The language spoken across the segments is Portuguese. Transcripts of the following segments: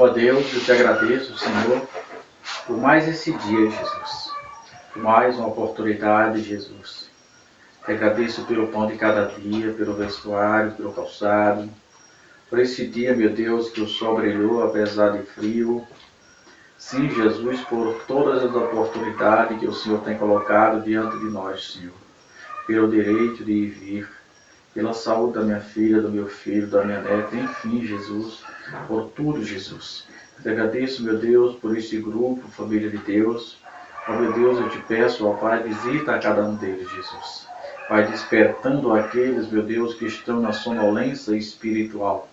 Ó Deus, eu te agradeço, Senhor, por mais esse dia, Jesus. Por mais uma oportunidade, Jesus. Te agradeço pelo pão de cada dia, pelo vestuário, pelo calçado. Por esse dia, meu Deus, que o sol brilhou apesar de frio. Sim, Jesus, por todas as oportunidades que o Senhor tem colocado diante de nós, Senhor. Pelo direito de ir e vir, pela saúde da minha filha, do meu filho, da minha neta, enfim, Jesus, por tudo, Jesus. Te agradeço, meu Deus, por este grupo, família de Deus. Ó, meu Deus, eu te peço, ó Pai, visita a cada um deles, Jesus. Vai despertando aqueles, meu Deus, que estão na sonolência espiritual.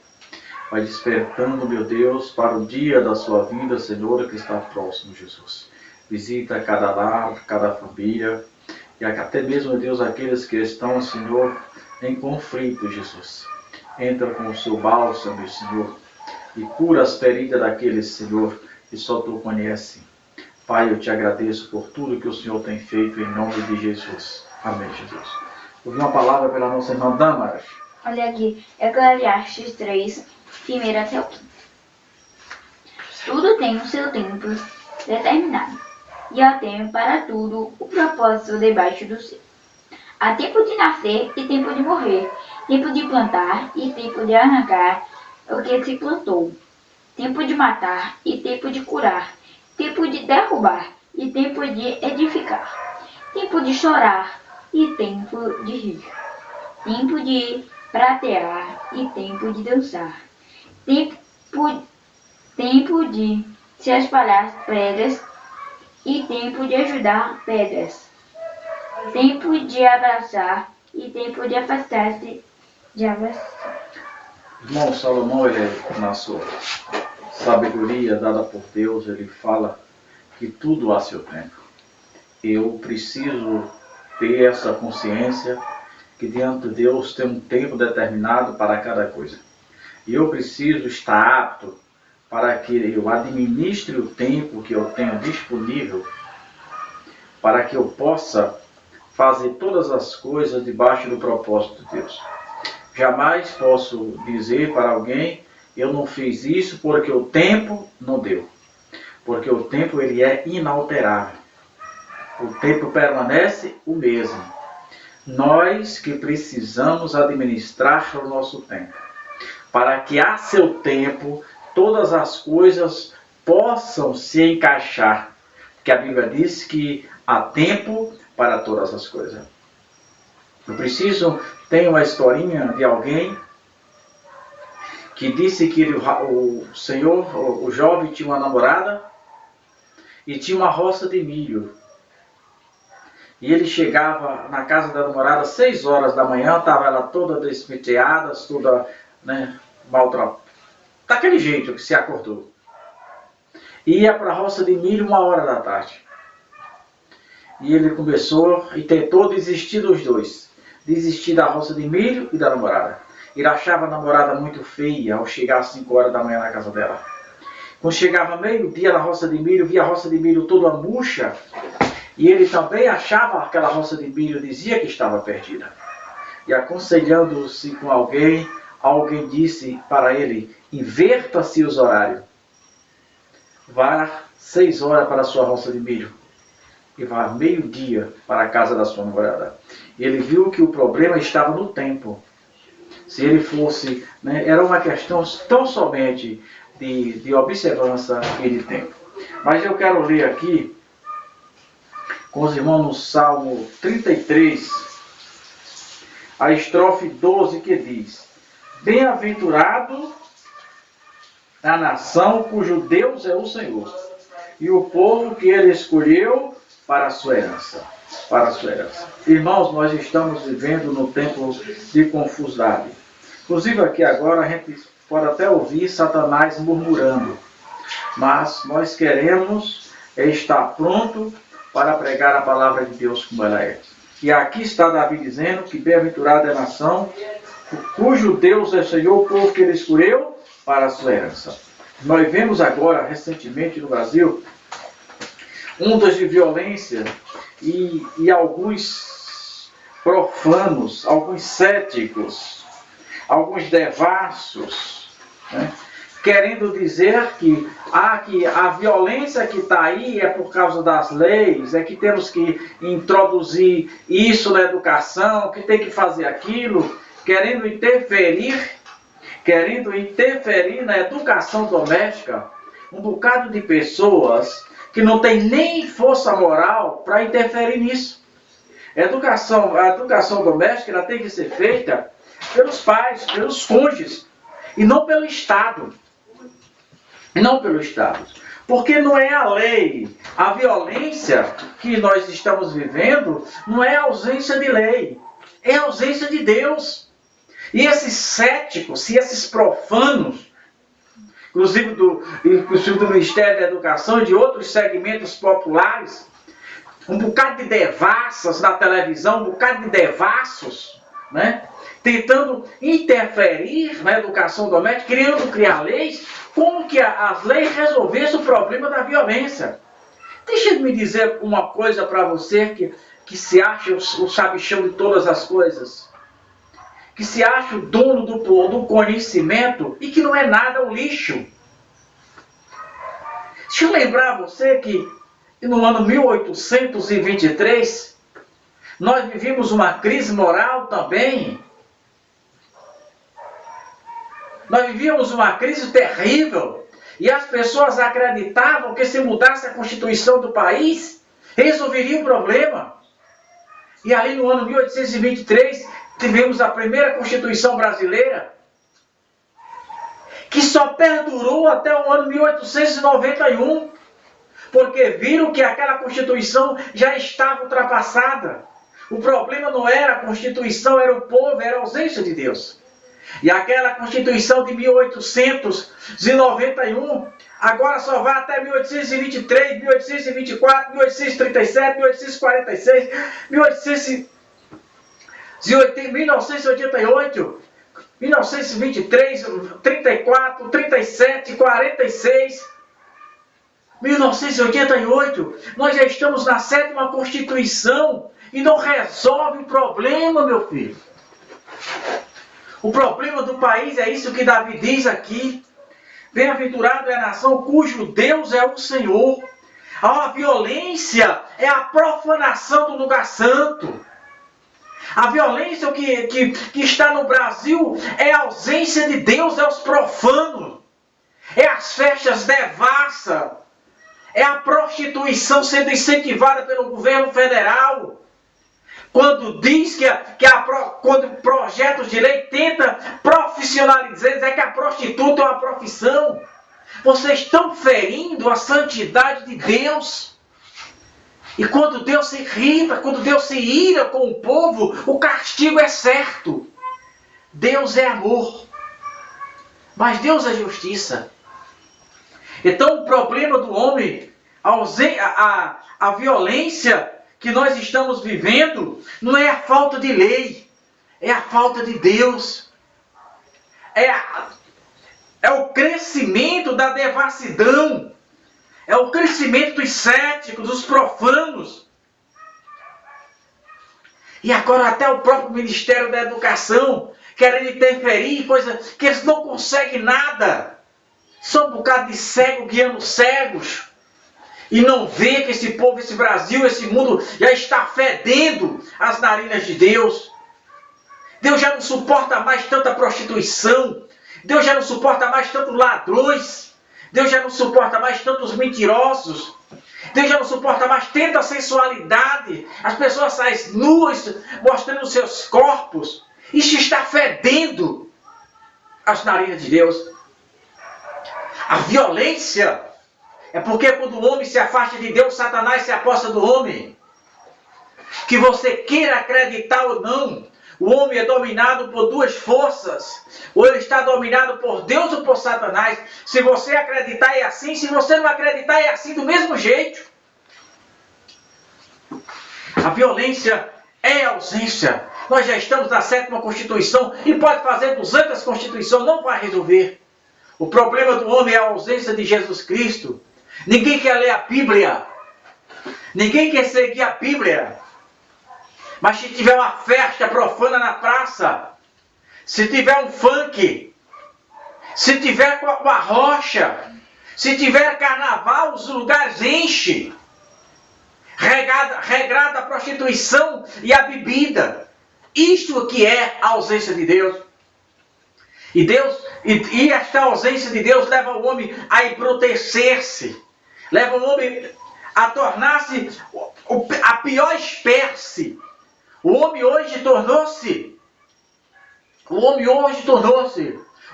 Vai despertando, meu Deus, para o dia da sua vinda, Senhor, que está próximo, Jesus. Visita cada lar, cada família, e até mesmo, meu Deus, aqueles que estão, Senhor, em conflito, Jesus. Entra com o seu bálsamo, Senhor, e cura as feridas daqueles, Senhor, que só Tu conhece. Pai, eu te agradeço por tudo que o Senhor tem feito, em nome de Jesus. Amém, Jesus. Ouvi uma palavra pela nossa irmã Damaras. Olha aqui, Eclesiastes 3, 1 até o 15. Tudo tem o seu tempo determinado, e há tempo para tudo o propósito debaixo do céu. Há tempo de nascer e tempo de morrer, tempo de plantar e tempo de arrancar o que se plantou, tempo de matar e tempo de curar, tempo de derrubar e tempo de edificar, tempo de chorar e tempo de rir, tempo de pratear e tempo de dançar, tempo de se espalhar pedras e tempo de ajudar pedras, tempo de abraçar e tempo de afastar-se de abraçar. Irmão Salomão, ele, na sua sabedoria dada por Deus, ele fala que tudo há seu tempo. Eu preciso ter essa consciência que diante de Deus tem um tempo determinado para cada coisa. E eu preciso estar apto para que eu administre o tempo que eu tenho disponível para que eu possa fazer todas as coisas debaixo do propósito de Deus. Jamais posso dizer para alguém, eu não fiz isso porque o tempo não deu. Porque o tempo ele é inalterável. O tempo permanece o mesmo. Nós que precisamos administrar o nosso tempo. Para que a seu tempo todas as coisas possam se encaixar. Porque a Bíblia diz que há tempo para todas as coisas. Eu preciso, tem uma historinha de alguém que disse que o senhor, o jovem tinha uma namorada e tinha uma roça de milho. E ele chegava na casa da namorada às 6 horas da manhã, estava ela toda despenteada, toda maltratada, daquele jeito que se acordou. E ia para a roça de milho 1 hora da tarde. E ele começou e tentou desistir dos dois. Desistir da roça de milho e da namorada. Ele achava a namorada muito feia ao chegar às 5 horas da manhã na casa dela. Quando chegava meio-dia na roça de milho, via a roça de milho toda murcha. E ele também achava aquela roça de milho, dizia que estava perdida. E aconselhando-se com alguém, alguém disse para ele, inverta-se os horários. Vá 6 horas para a sua roça de milho. E vá meio-dia para a casa da sua namorada. E ele viu que o problema estava no tempo. Se ele fosse, era uma questão tão somente de observância e de tempo. Mas eu quero ler aqui com os irmãos no Salmo 33, a estrofe 12 que diz: Bem-aventurado a nação cujo Deus é o Senhor, e o povo que ele escolheu para a sua herança. Para a sua herança. Irmãos, nós estamos vivendo no tempo de confusidade. Inclusive aqui agora a gente pode até ouvir Satanás murmurando. Mas nós queremos estar pronto para pregar a palavra de Deus como ela é. E aqui está Davi dizendo que bem-aventurada é a nação cujo Deus é o Senhor, o povo que ele escolheu para a sua herança. Nós vemos agora, recentemente no Brasil, ondas de violência e alguns profanos, alguns céticos, alguns devassos, querendo dizer que a violência que está aí é por causa das leis, é que temos que introduzir isso na educação, que tem que fazer aquilo, querendo interferir na educação doméstica, um bocado de pessoas que não tem nem força moral para interferir nisso. A educação doméstica ela tem que ser feita pelos pais, pelos cônjuges, e não pelo Estado. Não pelo Estado. Porque não é a lei. A violência que nós estamos vivendo não é ausência de lei, é ausência de Deus. E esses céticos, e esses profanos, inclusive do Ministério da Educação e de outros segmentos populares, um bocado de devassas na televisão, um bocado de devassos, né? Tentando interferir na educação doméstica, querendo criar leis, como que as leis resolvessem o problema da violência. Deixa eu me dizer uma coisa para você que se acha o sabichão de todas as coisas, que se acha o dono do conhecimento e que não é nada um lixo. Deixa eu lembrar você que no ano 1823, nós vivíamos uma crise moral também. Nós vivíamos uma crise terrível. E as pessoas acreditavam que se mudasse a Constituição do país, resolveria o problema. E ali no ano 1823, tivemos a primeira Constituição brasileira, que só perdurou até o ano 1891, porque viram que aquela Constituição já estava ultrapassada. O problema não era a Constituição, era o povo, era a ausência de Deus. E aquela Constituição de 1891, agora só vai até 1823, 1824, 1837, 1846, 1988, 1923, 34, 37, 46, 1988. Nós já estamos na 7ª Constituição e não resolve o problema, meu filho. O problema do país é isso que Davi diz aqui. Bem-aventurado é a nação cujo Deus é o Senhor. A violência é a profanação do lugar santo. A violência que está no Brasil é a ausência de Deus, é os profanos. É as festas devassas. É a prostituição sendo incentivada pelo governo federal. Quando diz quando projetos de lei tenta profissionalizar, é que a prostituta é uma profissão. Vocês estão ferindo a santidade de Deus. E quando Deus se irrita, quando Deus se ira com o povo, o castigo é certo. Deus é amor. Mas Deus é justiça. Então o problema do homem, a violência que nós estamos vivendo, não é a falta de lei, é a falta de Deus. É o crescimento da devassidão, é o crescimento dos céticos, dos profanos. E agora até o próprio Ministério da Educação querendo interferir em coisas que eles não conseguem nada. São um bocado de cego guiando cegos. E não vê que esse povo, esse Brasil, esse mundo já está fedendo as narinas de Deus. Deus já não suporta mais tanta prostituição. Deus já não suporta mais tantos ladrões. Deus já não suporta mais tantos mentirosos. Deus já não suporta mais tanta sensualidade. As pessoas saem nuas, mostrando seus corpos. Isso está fedendo as narinas de Deus. A violência é porque quando o homem se afasta de Deus, Satanás se aposta do homem. Que você queira acreditar ou não, o homem é dominado por duas forças. Ou ele está dominado por Deus ou por Satanás. Se você acreditar é assim, se você não acreditar é assim do mesmo jeito. A violência é ausência. Nós já estamos na 7ª Constituição e pode fazer 200 Constituições, não vai resolver. O problema do homem é a ausência de Jesus Cristo. Ninguém quer ler a Bíblia. Ninguém quer seguir a Bíblia. Mas se tiver uma festa profana na praça, se tiver um funk, Se tiver uma rocha, se tiver carnaval, os lugares enchem. Regrada a prostituição e a bebida. Isto que é a ausência de Deus. E esta ausência de Deus leva o homem a embrutecer-se. Leva o homem a tornar-se a pior espécie. O homem hoje tornou-se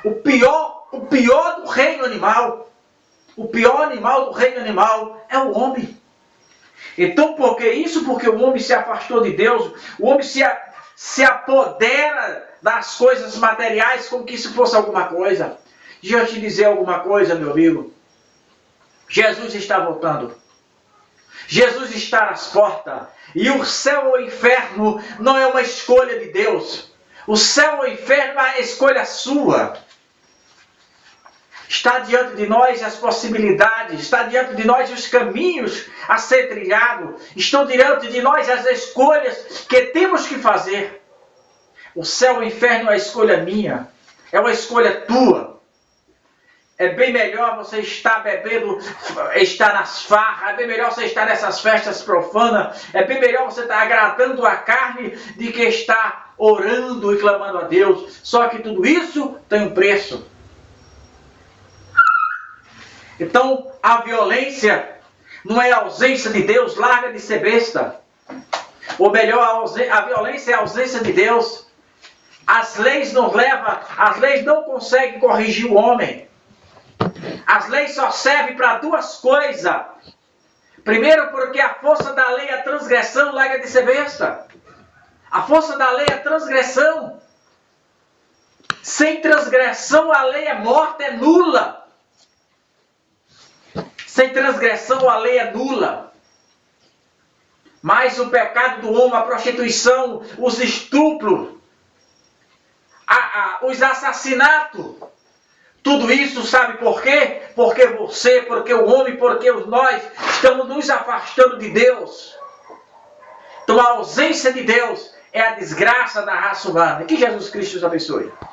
o pior do reino animal. O pior animal do reino animal é o homem. Então, por que isso? Porque o homem se afastou de Deus. O homem se apodera das coisas materiais como que se fosse alguma coisa. Deixa eu te dizer alguma coisa, meu amigo. Jesus está voltando. Jesus está às portas. E o céu ou o inferno não é uma escolha de Deus. O céu ou o inferno é uma escolha sua. Está diante de nós as possibilidades, está diante de nós os caminhos a ser trilhados, estão diante de nós as escolhas que temos que fazer. O céu ou o inferno é uma escolha minha, é uma escolha tua. É bem melhor você estar bebendo, estar nas farras, é bem melhor você estar nessas festas profanas, é bem melhor você estar agradando a carne de que estar orando e clamando a Deus. Só que tudo isso tem um preço. Então, a violência não é a ausência de Deus, larga de ser besta. Ou melhor, a violência é a ausência de Deus. As leis não conseguem corrigir o homem. As leis só servem para duas coisas. Primeiro, porque a força da lei é a transgressão, larga de ser besta. A força da lei é a transgressão. Sem transgressão, a lei é morta, é nula. Sem transgressão, a lei é nula. Mas o pecado do homem, a prostituição, os estupros, os assassinatos, tudo isso sabe por quê? Porque você, porque o homem, porque nós estamos nos afastando de Deus. Então a ausência de Deus é a desgraça da raça humana. Que Jesus Cristo os abençoe.